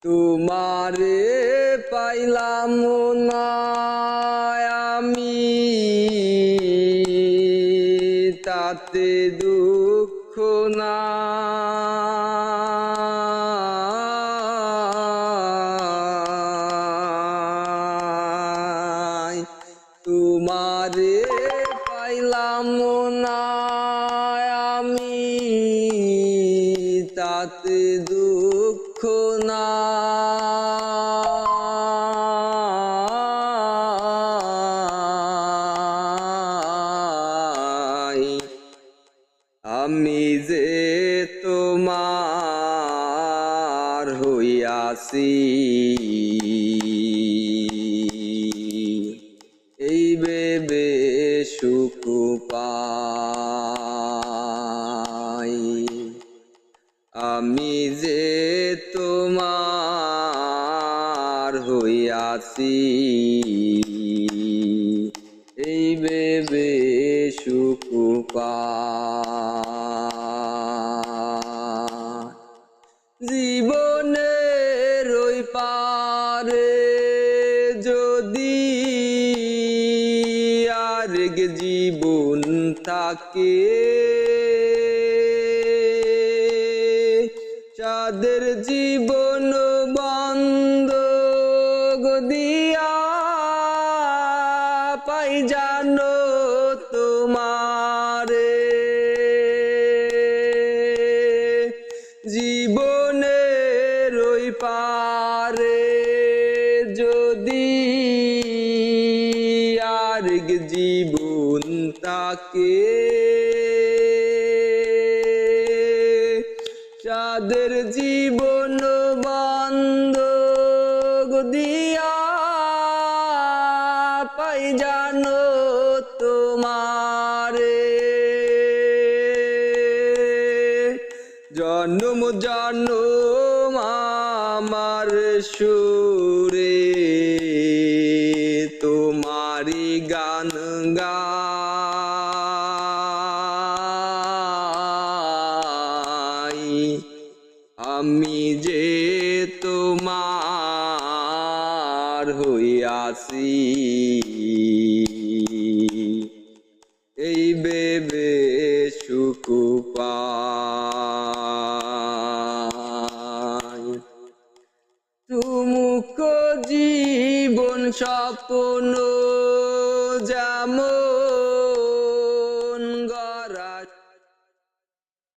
তোমারে পাইলাম না আমি, তাতে দুঃখ নাই। তোমারে পাইলাম না আমি, তাতে দুঃখ নাই। আমি যে তোমার হইয়াছি, এই ভেবে সুখ পাই। আমি যে তোমার হইয়াছি, এই ভেবে সুখ পাই। জীবনের ওই পারে যদি আরেক জীবন থাকে, যাদের জীবন বন্ধক দিয়া পাই জানো তোমারে। জীবনের ওই পারে যদি আরেক জীবন থাকে, যাদের জীবন বন্ধক দিয়া পাই জানো তোমারে। জন্ম জন্ম আমার সুরে তোমারি গান গাই। আমি যে তোমার হইয়াছি, এই ভেবে সুখ পাই। তুমুক জীবন স্বপ্ন